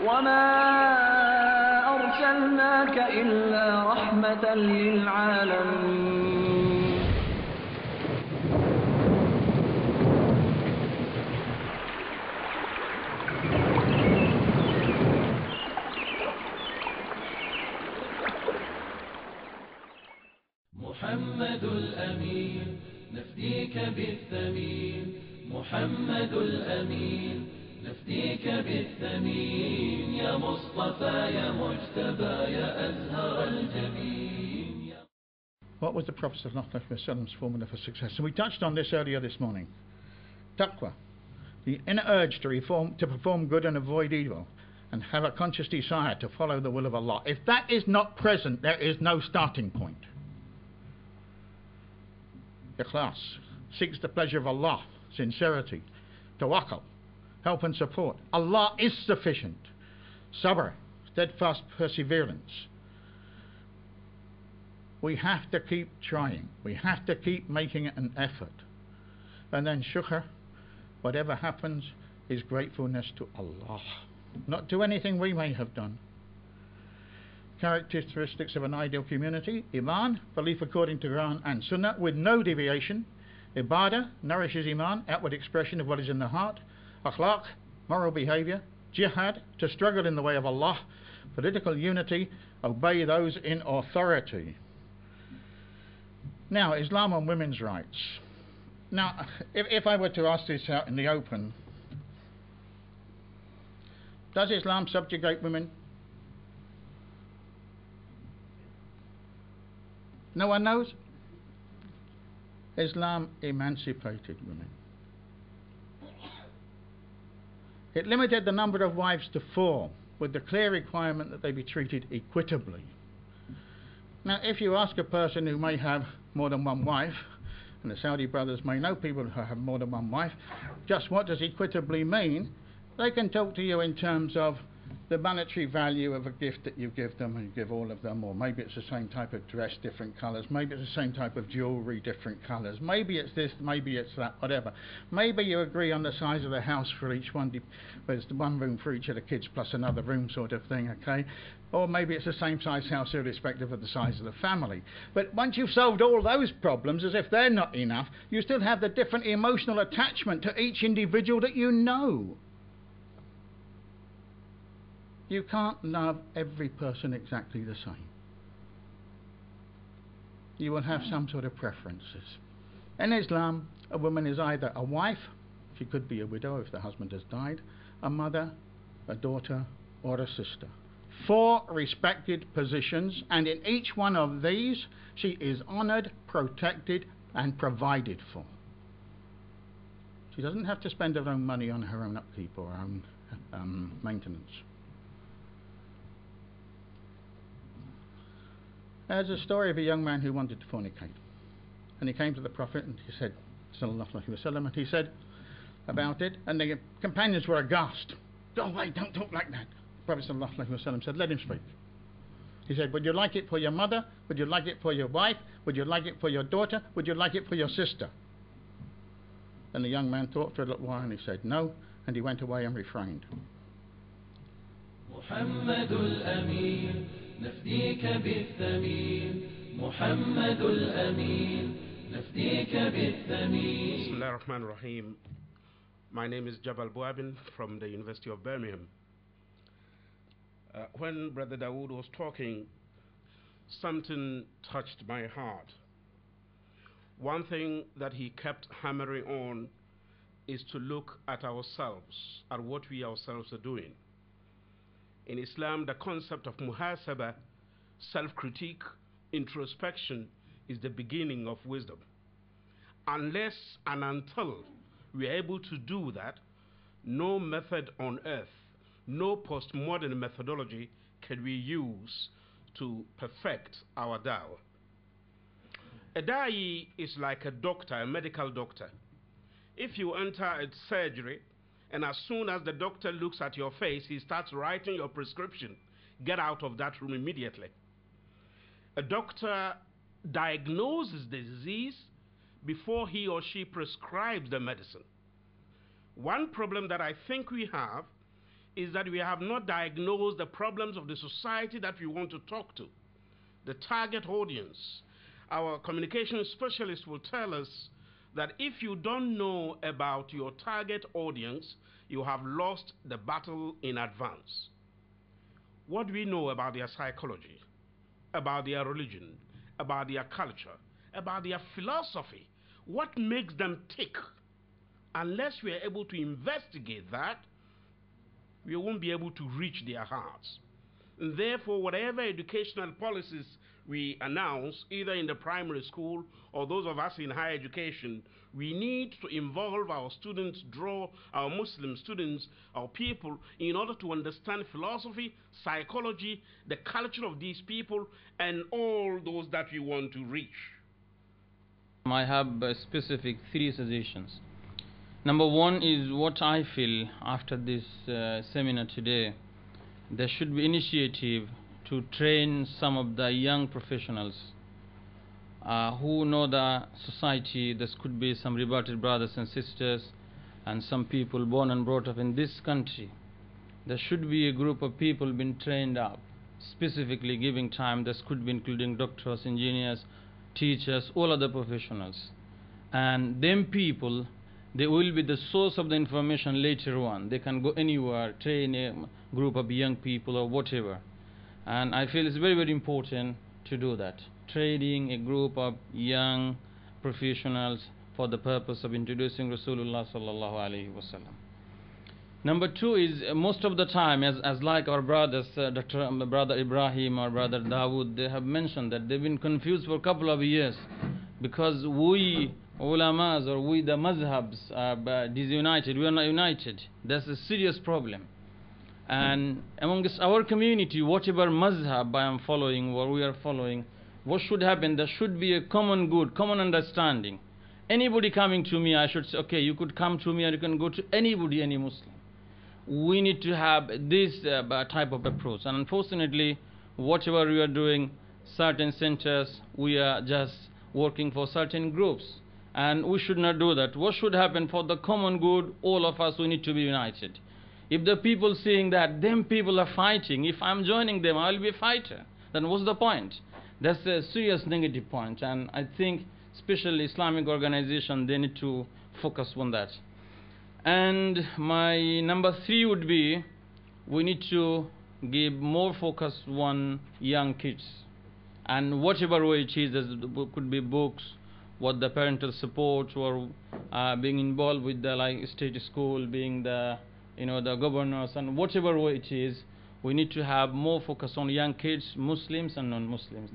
وما أرسلناك إلا رحمة للعالمين. محمد الأمين نفديك بالثمين، محمد الأمين نفديك بالثمين، يا مصطفى يا مجتبى يا أزهر الجبين. What was the Prophet ﷺ's formula for success? So we touched on this earlier this morning. Taqwa, the inner urge to perform good and avoid evil, and have a conscious desire to follow the will of Allah. If that is not present, there is no starting point. Ikhlas seeks the pleasure of Allah, sincerity, tawakkul, help and support. Allah is sufficient. Sabr, steadfast perseverance. We have to keep trying. We have to keep making an effort. And then shukr, whatever happens, is gratefulness to Allah, not to anything we may have done. Characteristics of an ideal community: Iman, belief according to Quran and Sunnah with no deviation. Ibadah nourishes Iman, outward expression of what is in the heart. Akhlaq, moral behavior. Jihad, to struggle in the way of Allah. Political unity, obey those in authority. Now, Islam on women's rights. Now, if I were to ask this out in the open, does Islam subjugate women? No one knows? Islam emancipated women. It limited the number of wives to 4, with the clear requirement that they be treated equitably. Now, if you ask a person who may have more than one wife, and the Saudi brothers may know people who have more than one wife, just what does equitably mean, they can talk to you in terms of the monetary value of a gift that you give them, and you give all of them, or maybe it's the same type of dress, different colours, maybe it's the same type of jewellery, different colours, maybe it's this, maybe it's that, whatever. Maybe you agree on the size of the house for each one, there's one room for each of the kids plus another room sort of thing, okay? Or maybe it's the same size house irrespective of the size of the family. But once you've solved all those problems, as if they're not enough, you still have the different emotional attachment to each individual that you know. You can't love every person exactly the same. You will have some sort of preferences. In Islam, a woman is either a wife, she could be a widow if the husband has died, a mother, a daughter, or a sister. 4 respected positions, and in each one of these, she is honoured, protected, and provided for. She doesn't have to spend her own money on her own upkeep or her own maintenance. There's a story of a young man who wanted to fornicate, and he came to the Prophet and he said, sallallahu alaihi wasallam, and he said about it, and the companions were aghast. Go away, don't talk like that. The Prophet sallallahu alaihi wasallam said, let him speak. He said, would you like it for your mother? Would you like it for your wife? Would you like it for your daughter? Would you like it for your sister? And the young man thought for a little while and he said no, and he went away and refrained. محمد الأمين نفديك بالثمين، محمد الأمين نفديك بالثمين. Bismillah ar-Rahman ar-Rahim. My name is Jabal Buabin from the University of Birmingham. When Brother Dawood was talking, something touched my heart. One thing that he kept hammering on is to look at ourselves, at what we ourselves are doing. In Islam, the concept of muhasaba, self-critique, introspection, is the beginning of wisdom. Unless and until we are able to do that, no method on earth, no postmodern methodology can we use to perfect our da'wah. A da'i is like a doctor, a medical doctor. If you enter a surgery, and as soon as the doctor looks at your face, he starts writing your prescription, get out of that room immediately. A doctor diagnoses the disease before he or she prescribes the medicine. One problem that I think we have is that we have not diagnosed the problems of the society that we want to talk to, the target audience. Our communication specialists will tell us that if you don't know about your target audience, you have lost the battle in advance. What do we know about their psychology, about their religion, about their culture, about their philosophy? What makes them tick? Unless we are able to investigate that, we won't be able to reach their hearts. And therefore, whatever educational policies we announce, either in the primary school or those of us in higher education, we need to involve our students, draw our Muslim students, our people, in order to understand philosophy, psychology, the culture of these people, and all those that we want to reach. I have specific 3 suggestions. Number 1 is what I feel after this seminar today. There should be initiative to train some of the young professionals who know the society. This could be some rebutted brothers and sisters and some people born and brought up in this country. There should be a group of people being trained up, specifically giving time. This could be including doctors, engineers, teachers, all other professionals. And them people, they will be the source of the information later on. They can go anywhere, train a group of young people or whatever. And I feel it's very, very important to do that. Training a group of young professionals for the purpose of introducing Rasulullah sallallahu alaihi wasallam. Number 2 is most of the time, as like our brothers, Brother Ibrahim or Brother Dawood, they have mentioned that they've been confused for a couple of years because we ulamas or we the mazhabs are disunited. We are not united. That's a serious problem. And amongst our community, whatever mazhab I am following or we are following, what should happen? There should be a common good, common understanding. Anybody coming to me, I should say, okay, you could come to me or you can go to anybody, any Muslim. We need to have this type of approach. And unfortunately, whatever we are doing, certain centers, we are just working for certain groups. And we should not do that. What should happen for the common good? All of us, we need to be united. If the people seeing that them people are fighting, if I'm joining them, I'll be a fighter, then what's the point? That's a serious negative point, and I think especially Islamic organization, they need to focus on that. And my number 3 would be, we need to give more focus on young kids. And whatever way it is, there could be books, what the parental support, or being involved with the like state school, being the the governors, and whatever way it is, we need to have more focus on young kids, Muslims and non-Muslims.